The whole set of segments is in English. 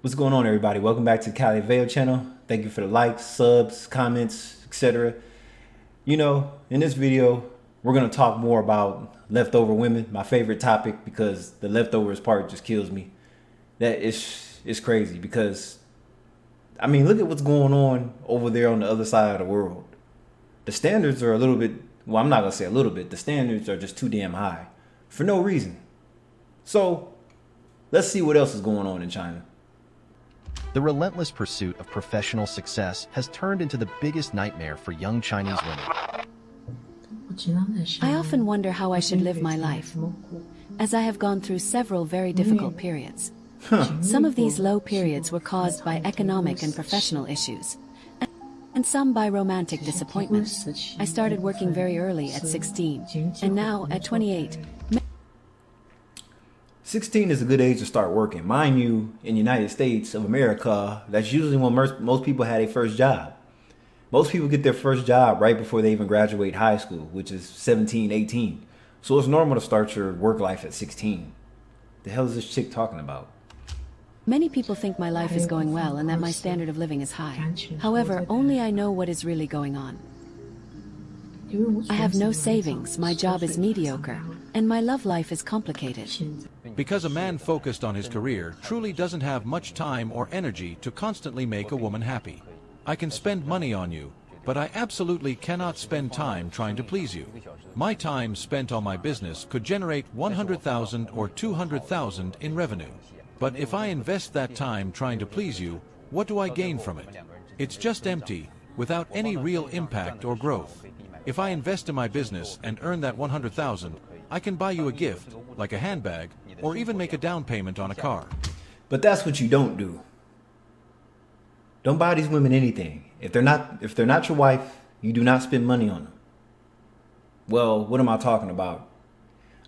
What's going on, everybody? Welcome back to the Cali Vale channel. Thank you for the likes, subs, comments, etc. In this video, we're going to talk more about leftover women, my favorite topic, because the leftovers part just kills me. That is crazy because, look at what's going on over there on the other side of the world. The standards are a little bit, well, I'm not going to say a little bit, the standards are just too damn high for no reason. So, let's see what else is going on in China. The relentless pursuit of professional success has turned into the biggest nightmare for young Chinese women. I often wonder how I should live my life, as I have gone through several very difficult periods. Some of these low periods were caused by economic and professional issues, and some by romantic disappointment. I started working very early at 16, and now at 28. 16 is a good age to start working. Mind you, in the United States of America, that's usually when most people had their first job. Most people get their first job right before they even graduate high school, which is 17, 18. So it's normal to start your work life at 16. The hell is this chick talking about? Many people think my life is going well and that my standard of living is high. However, only I know what is really going on. I have no savings, my job is mediocre, and my love life is complicated. Because a man focused on his career truly doesn't have much time or energy to constantly make a woman happy. I can spend money on you, but I absolutely cannot spend time trying to please you. My time spent on my business could generate 100,000 or 200,000 in revenue. But if I invest that time trying to please you, what do I gain from it? It's just empty, without any real impact or growth. If I invest in my business and earn that 100,000, I can buy you a gift, like a handbag, or even make a down payment on a car. But that's what you don't do. Don't buy these women anything. If they're not your wife, you do not spend money on them. Well, what am I talking about?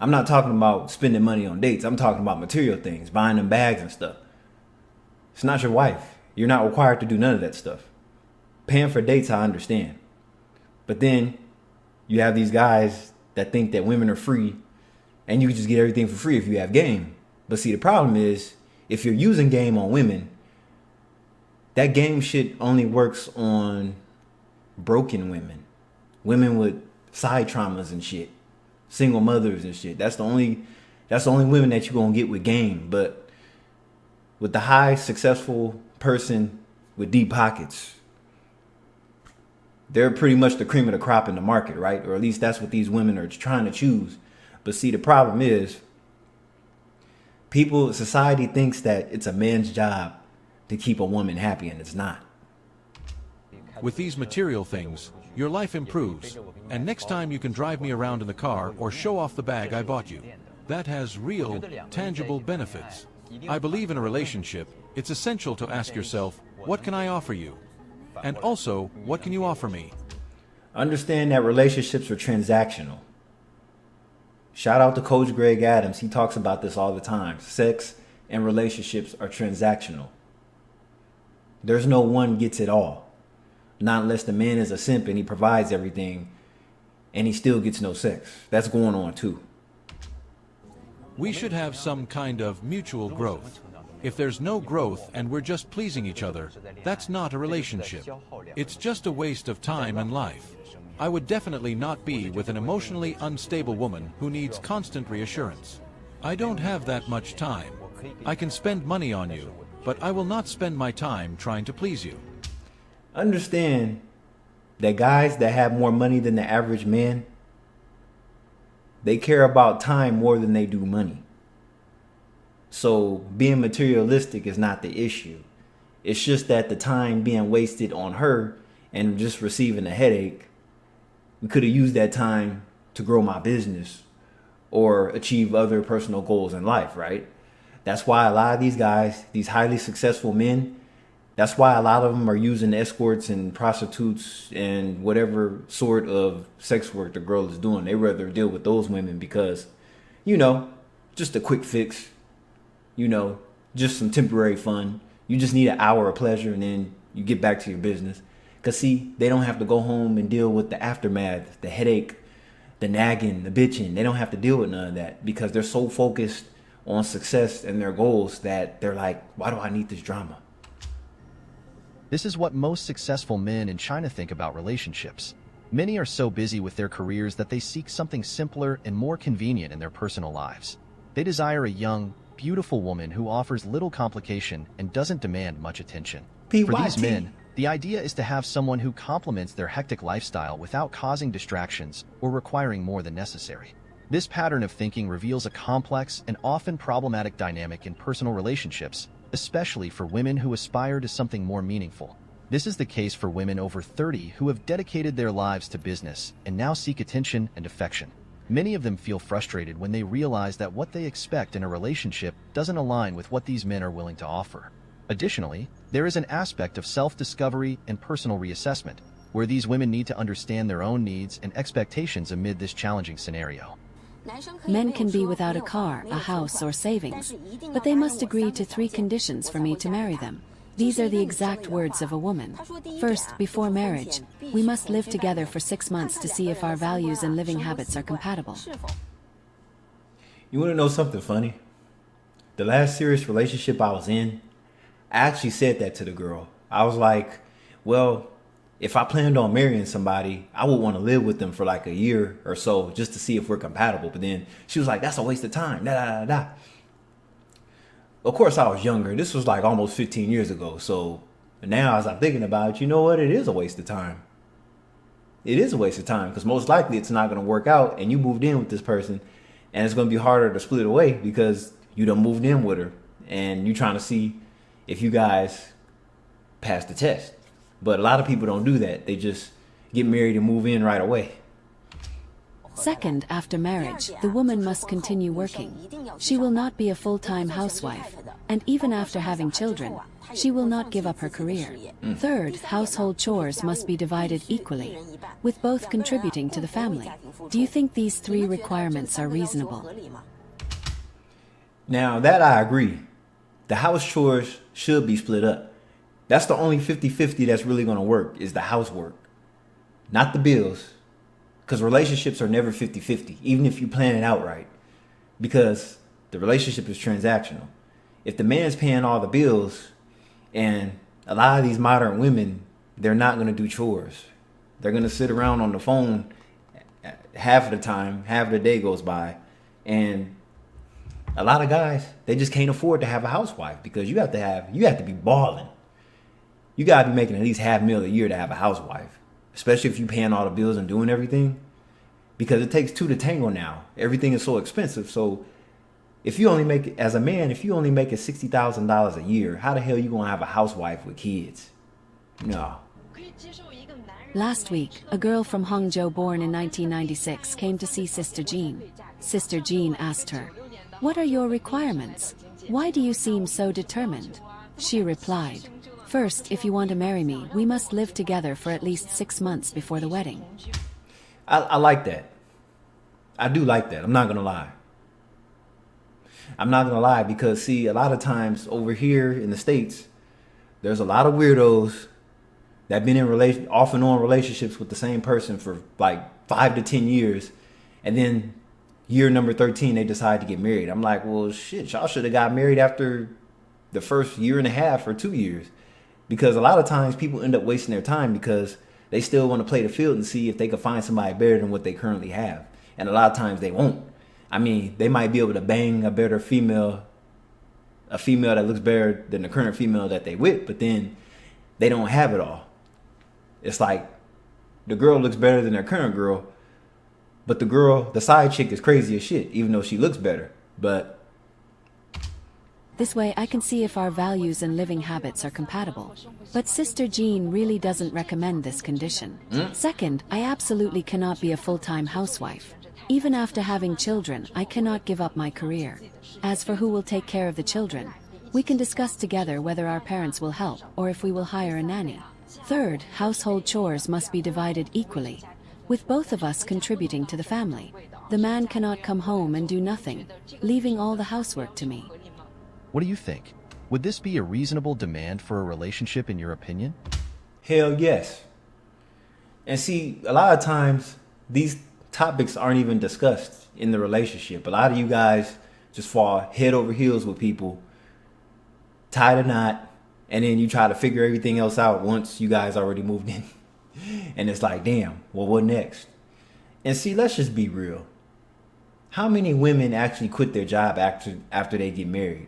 I'm not talking about spending money on dates. I'm talking about material things, buying them bags and stuff. It's not your wife. You're not required to do none of that stuff. Paying for dates, I understand. But then you have these guys that think that women are free and you can just get everything for free if you have game. But see, the problem is if you're using game on women, that game shit only works on broken women. Women with side traumas and shit. Single mothers and shit. That's the only women that you're gonna get with game. But with the high successful person with deep pockets, they're pretty much the cream of the crop in the market, right? Or at least that's what these women are trying to choose. But see, the problem is society thinks that it's a man's job to keep a woman happy, and it's not. With these material things, your life improves, and next time you can drive me around in the car or show off the bag I bought you. That has real, tangible benefits. I believe in a relationship, it's essential to ask yourself, what can I offer you? And also, what can you offer me? Understand that relationships are transactional. Shout out to Coach Greg Adams. He talks about this all the time. Sex and relationships are transactional. There's no one gets it all. Not unless the man is a simp and he provides everything and he still gets no sex. That's going on too. We should have some kind of mutual growth. If there's no growth and we're just pleasing each other, that's not a relationship. It's just a waste of time and life. I would definitely not be with an emotionally unstable woman who needs constant reassurance. I don't have that much time. I can spend money on you, but I will not spend my time trying to please you. Understand that guys that have more money than the average man, they care about time more than they do money. So being materialistic is not the issue. It's just that the time being wasted on her and just receiving a headache, we could have used that time to grow my business or achieve other personal goals in life, right? That's why a lot of these guys, these highly successful men, that's why a lot of them are using escorts and prostitutes and whatever sort of sex work the girl is doing. They rather deal with those women because, just a quick fix. Just some temporary fun. You just need an hour of pleasure and then you get back to your business. Because see, they don't have to go home and deal with the aftermath, the headache, the nagging, the bitching. They don't have to deal with none of that because they're so focused on success and their goals that they're like, why do I need this drama? This is what most successful men in China think about relationships. Many are so busy with their careers that they seek something simpler and more convenient in their personal lives. They desire a young, beautiful woman who offers little complication and doesn't demand much attention. For these men, the idea is to have someone who complements their hectic lifestyle without causing distractions or requiring more than necessary. This pattern of thinking reveals a complex and often problematic dynamic in personal relationships, especially for women who aspire to something more meaningful. This is the case for women over 30 who have dedicated their lives to business and now seek attention and affection. Many of them feel frustrated when they realize that what they expect in a relationship doesn't align with what these men are willing to offer. Additionally, there is an aspect of self-discovery and personal reassessment, where these women need to understand their own needs and expectations amid this challenging scenario. Men can be without a car, a house, or savings, but they must agree to 3 conditions for me to marry them. These are the exact words of a woman. First, before marriage, we must live together for 6 months to see if our values and living habits are compatible. You want to know something funny? The last serious relationship I was in, I actually said that to the girl. I was like, well, if I planned on marrying somebody, I would want to live with them for like a year or so just to see if we're compatible. But then she was like, that's a waste of time. Da, da, da, da. Of course, I was younger. This was like almost 15 years ago. So now as I'm thinking about it, you know what? It is a waste of time. It is a waste of time because most likely it's not going to work out and you moved in with this person and it's going to be harder to split away because you done moved in with her and you trying to see if you guys pass the test. But a lot of people don't do that. They just get married and move in right away. Second, after marriage, the woman must continue working. She will not be a full-time housewife, and even after having children, she will not give up her career. Third, household chores must be divided equally, with both contributing to the family. Do you think these 3 requirements are reasonable? Now that I agree. The house chores should be split up. That's the only 50-50 that's really going to work is the housework, not the bills. Because relationships are never 50-50, even if you plan it out right. Because the relationship is transactional. If the man's paying all the bills, and a lot of these modern women, they're not going to do chores. They're going to sit around on the phone half of the time, half of the day goes by. And a lot of guys, they just can't afford to have a housewife because you have to be balling. You got to be making at least $500,000 a year to have a housewife. Especially if you're paying all the bills and doing everything. Because it takes 2 to tango now. Everything is so expensive. So if you only make, as a man, if you only make $60,000 a year, how the hell you going to have a housewife with kids? No. Last week, a girl from Hangzhou born in 1996 came to see Sister Jean. Sister Jean asked her, "What are your requirements? Why do you seem so determined?" She replied, "First, if you want to marry me, we must live together for at least 6 months before the wedding." I like that. I do like that. I'm not going to lie. I'm not going to lie because, see, a lot of times over here in the States, there's a lot of weirdos that have been in off and on relationships with the same person for like 5 to 10 years. And then year number 13, they decide to get married. I'm like, well, shit, y'all should have got married after the first year and a half or 2 years. Because a lot of times people end up wasting their time because they still want to play the field and see if they can find somebody better than what they currently have. And a lot of times they won't. I mean, they might be able to bang a better female, a female that looks better than the current female that they with, but then they don't have it all. It's like the girl looks better than their current girl, but the side chick is crazy as shit, even though she looks better. But this way I can see if our values and living habits are compatible. But Sister Jean really doesn't recommend this condition. Second, I absolutely cannot be a full-time housewife. Even after having children, I cannot give up my career. As for who will take care of the children, we can discuss together whether our parents will help or if we will hire a nanny. Third, household chores must be divided equally, with both of us contributing to the family. The man cannot come home and do nothing, leaving all the housework to me. What do you think? Would this be a reasonable demand for a relationship in your opinion? Hell yes. And see, a lot of times these topics aren't even discussed in the relationship. A lot of you guys just fall head over heels with people, tie the knot, and then you try to figure everything else out once you guys already moved in. And it's like, damn, well, what next? And see, let's just be real. How many women actually quit their job after they get married?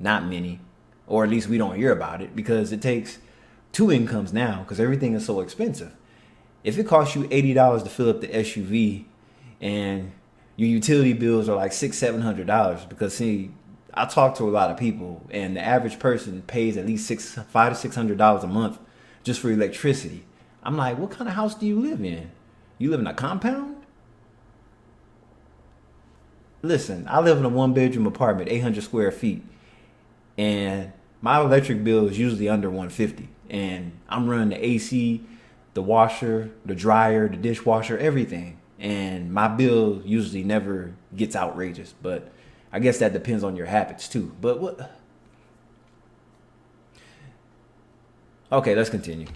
Not many. Or at least we don't hear about it, because it takes two incomes now because everything is so expensive. If it costs you $80 to fill up the SUV and your utility bills are like $600-700, because see, I talk to a lot of people and the average person pays at least $500 to $600 a month just for electricity. I'm like, what kind of house do you live in? You live in a compound? Listen, I live in a 1-bedroom apartment, 800 square feet, and my electric bill is usually under $150, and I'm running the AC, the washer, the dryer, the dishwasher, everything, and my bill usually never gets outrageous. But I guess that depends on your habits too. But what? Okay, let's continue.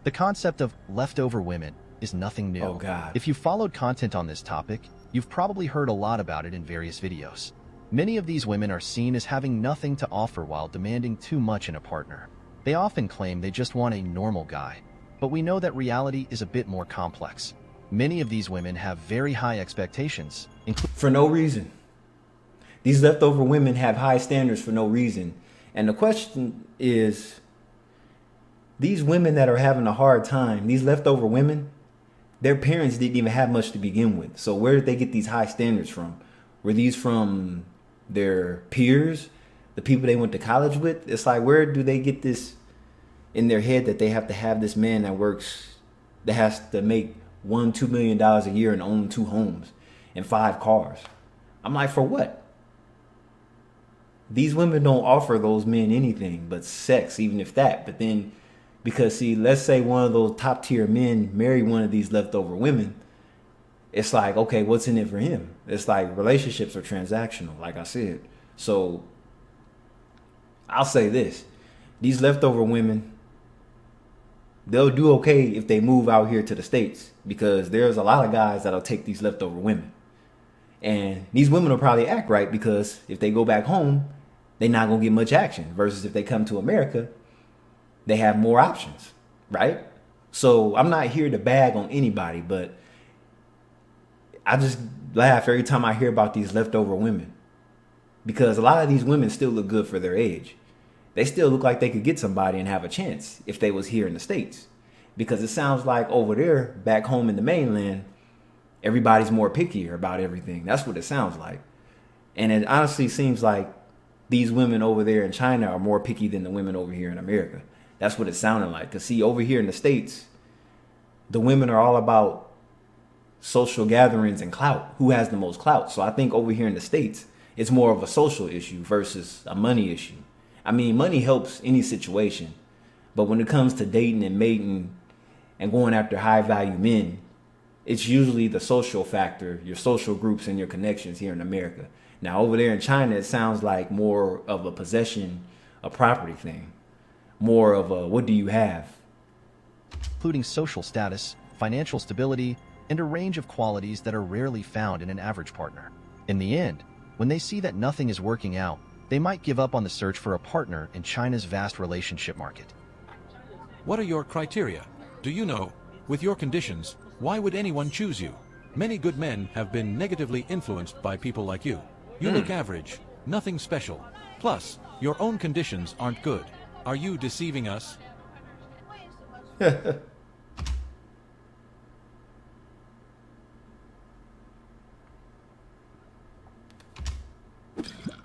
The concept of leftover women is nothing new. Oh, God. If you followed content on this topic, you've probably heard a lot about it in various videos. Many of these women are seen as having nothing to offer while demanding too much in a partner. They often claim they just want a normal guy, but we know that reality is a bit more complex. Many of these women have very high expectations, For no reason. These leftover women have high standards for no reason. And the question is, these women that are having a hard time, these leftover women, their parents didn't even have much to begin with. So where did they get these high standards from? Were these from their peers, the people they went to college with? It's like, where do they get this in their head that they have to have this man that has to make $1-2 million a year and own 2 homes and 5 cars? I'm like, for what? These women don't offer those men anything but sex, even if that. But then, because see, let's say one of those top tier men marry one of these leftover women, it's like, okay, what's in it for him? It's like relationships are transactional, like I said. So I'll say this, these leftover women, they'll do okay if they move out here to the States, because there's a lot of guys that'll take these leftover women. And these women will probably act right, because if they go back home, they're not going to get much action, versus if they come to America, they have more options, right? So I'm not here to bag on anybody, but I just laugh every time I hear about these leftover women, because a lot of these women still look good for their age. They still look like they could get somebody and have a chance if they was here in the States, because it sounds like over there, back home in the mainland, everybody's more pickier about everything. That's what it sounds like. And it honestly seems like these women over there in China are more picky than the women over here in America. That's what it sounded like. Because see, over here in the States, the women are all about social gatherings and clout. Who has the most clout? So I think over here in the States, it's more of a social issue versus a money issue. I mean, money helps any situation. But when it comes to dating and mating and going after high value men, it's usually the social factor, your social groups and your connections here in America. Now, over there in China, it sounds like more of a possession, a property thing. More of a, what do you have? including social status, financial stability, and a range of qualities that are rarely found in an average partner. In the end, when they see that nothing is working out, they might give up on the search for a partner in China's vast relationship market. What are your criteria? Do you know, with your conditions, why would anyone choose you? Many good men have been negatively influenced by people like you. You look average, nothing special. Plus, your own conditions aren't good. Are you deceiving us?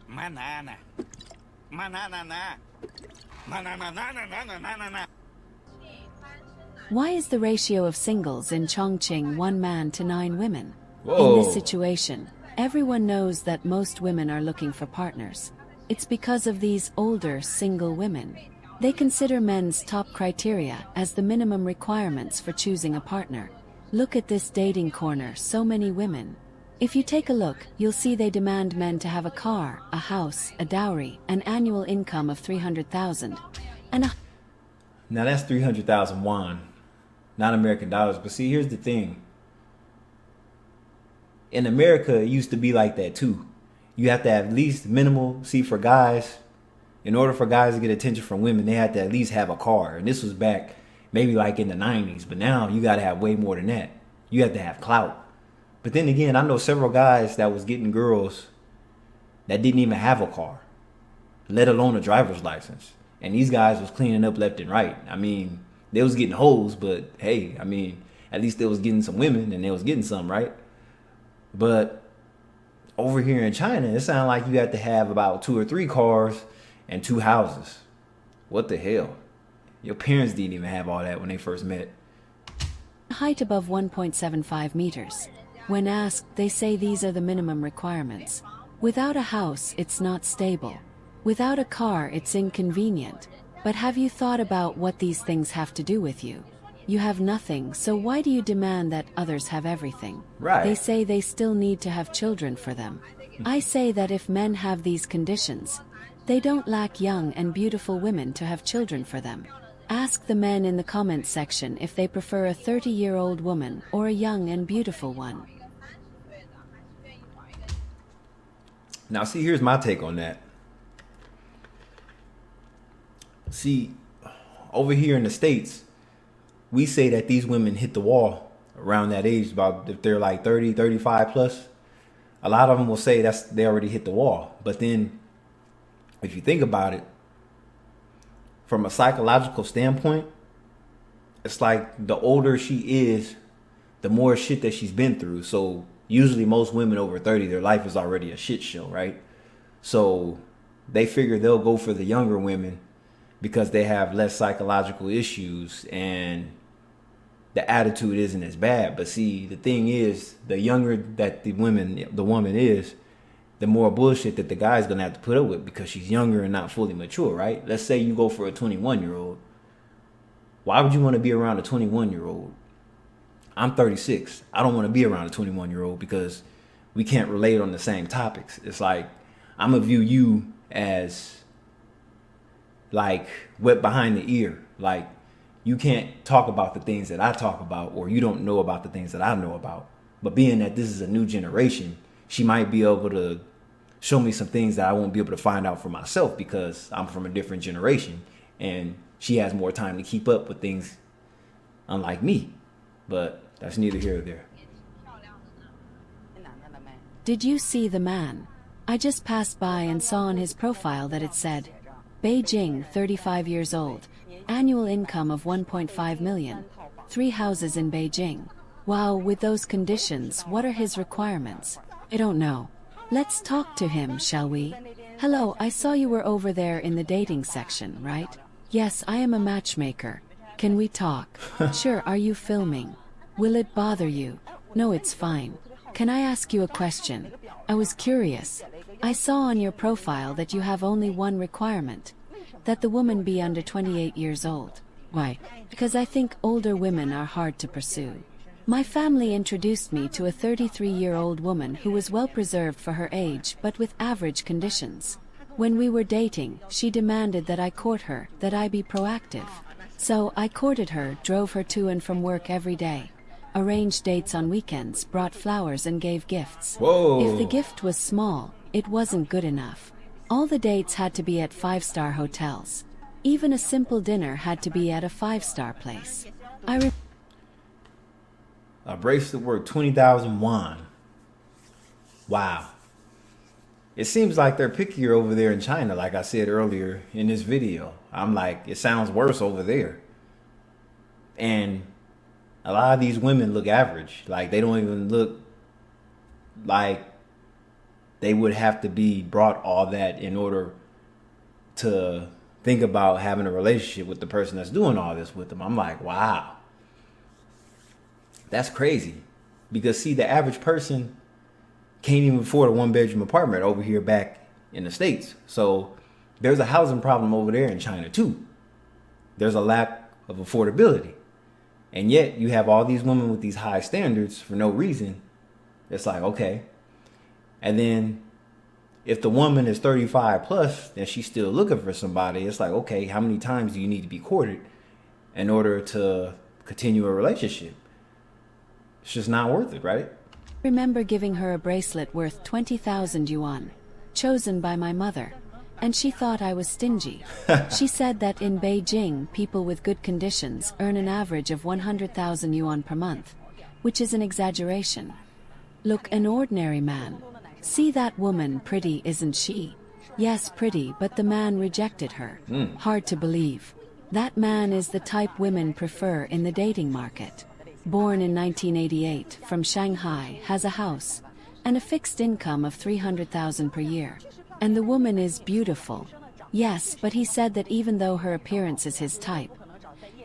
Manana. Manana. Manana. Why is the ratio of singles in Chongqing 1 man to 9 women? In Whoa. this situation, everyone knows that most women are looking for partners. It's because of these older single women. They consider men's top criteria as the minimum requirements for choosing a partner. Look at this dating corner, so many women. If you take a look, you'll see they demand men to have a car, a house, a dowry, an annual income of 300,000, and a Now that's 300,000 won, not American dollars. But see, here's the thing. In America, it used to be like that too. you have to have at least minimal. See, for guys, in order for guys to get attention from women, they had to at least have a car. And this was back maybe like in the 90s. But now you got to have way more than that. You have to have clout. But then again, I know several guys that was getting girls that didn't even have a car, let alone a driver's license. And these guys was cleaning up left and right. I mean, they was getting hoes, but hey, I mean, at least they was getting some women and they was getting some, right? But over here in China, it sounded like you had to have about 2 or 3 cars and 2 houses. What the hell? Your parents didn't even have all that when they first met. Height above 1.75 meters. When asked, they say these are the minimum requirements. Without a house, it's not stable. Without a car, it's inconvenient. But have you thought about what these things have to do with you? You have nothing, so why do you demand that others have everything? Right. They say they still need to have children for them. I say that if men have these conditions, they don't lack young and beautiful women to have children for them. Ask the men in the comments section if they prefer a 30-year-old woman or a young and beautiful one. Now, see, here's my take on that. See, over here in the States, we say that these women hit the wall around that age, about if they're like 30, 35 plus. A lot of them will say they already hit the wall. But then if you think about it, from a psychological standpoint, it's like the older she is, the more shit that she's been through. So usually most women over 30, their life is already a shit show, right? So they figure they'll go for the younger women because they have less psychological issues and the attitude isn't as bad. But see, the thing is, the younger that the woman is, the more bullshit that the guy's gonna have to put up with because she's younger and not fully mature, right? Let's say you go for a 21-year-old. Why would you want to be around a 21-year-old? I'm 36. I don't want to be around a 21-year-old because we can't relate on the same topics. It's like, I'm gonna view you as like wet behind the ear. Like, you can't talk about the things that I talk about, or you don't know about the things that I know about. But being that this is a new generation, she might be able to show me some things that I won't be able to find out for myself because I'm from a different generation and she has more time to keep up with things unlike me. But that's neither here or there. Did you see the man? I just passed by and saw on his profile that it said, Beijing, 35 years old, annual income of 1.5 million, 3 houses in Beijing. Wow, with those conditions, what are his requirements? I don't know. Let's talk to him, shall we? Hello, I saw you were over there in the dating section, right? Yes, I am a matchmaker. Can we talk? Sure, are you filming? Will it bother you? No, it's fine. Can I ask you a question? I was curious. I saw on your profile that you have only one requirement, that the woman be under 28 years old. Why? Because I think older women are hard to pursue. My family introduced me to a 33-year-old woman who was well preserved for her age but with average conditions. When we were dating, she demanded that I court her, that I be proactive. So I courted her, drove her to and from work every day, arranged dates on weekends, brought flowers and gave gifts. Whoa. If the gift was small, it wasn't good enough. All the dates had to be at 5-star hotels. Even a simple dinner had to be at a 5-star place. A bracelet worth 20,000 yuan. Wow. It seems like they're pickier over there in China, like I said earlier in this video. I'm like, it sounds worse over there. And a lot of these women look average. Like, they don't even look like they would have to be brought all that in order to think about having a relationship with the person that's doing all this with them. I'm like, wow. That's crazy. Because see, the average person can't even afford a 1-bedroom apartment over here back in the States. So there's a housing problem over there in China too. There's a lack of affordability. And yet you have all these women with these high standards for no reason. It's like, okay. And then if the woman is 35 plus and she's still looking for somebody, it's like, okay, how many times do you need to be courted in order to continue a relationship? It's just not worth it, right? Remember giving her a bracelet worth 20,000 yuan. chosen by my mother, and she thought I was stingy. She said that in Beijing, people with good conditions earn an average of 100,000 yuan per month, which is an exaggeration. Look, an ordinary man. See that woman, pretty, isn't she? Yes, pretty, but the man rejected her. Hard to believe. That man is the type women prefer in the dating market. Born in 1988, from Shanghai, has a house and a fixed income of 300,000 per year. And the woman is beautiful. Yes, but he said that even though her appearance is his type,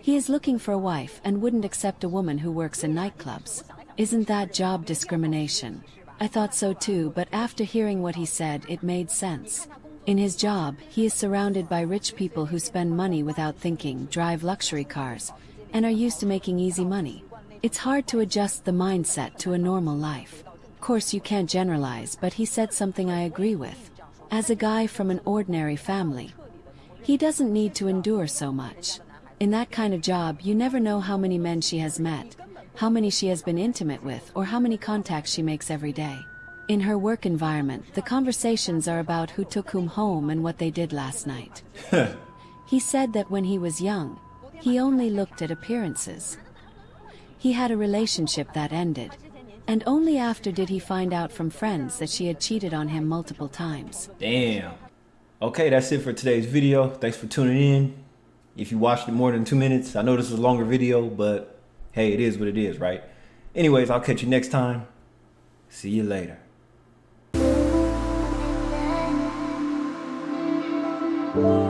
he is looking for a wife and wouldn't accept a woman who works in nightclubs. Isn't that job discrimination? I thought so too, but after hearing what he said, it made sense. In his job, he is surrounded by rich people who spend money without thinking, drive luxury cars, and are used to making easy money. It's hard to adjust the mindset to a normal life. Of course, you can't generalize, but he said something I agree with. As a guy from an ordinary family, he doesn't need to endure so much. In that kind of job, you never know how many men she has met, how many she has been intimate with, or how many contacts she makes every day. In her work environment, the conversations are about who took whom home and what they did last night. He said that when he was young, he only looked at appearances. He had a relationship that ended, and only after did he find out from friends that she had cheated on him multiple times. Damn. Okay, that's it for today's video. Thanks for tuning in. If you watched it more than 2 minutes, I know this is a longer video, but hey, it is what it is, right? Anyways, I'll catch you next time. See you later. Thank you.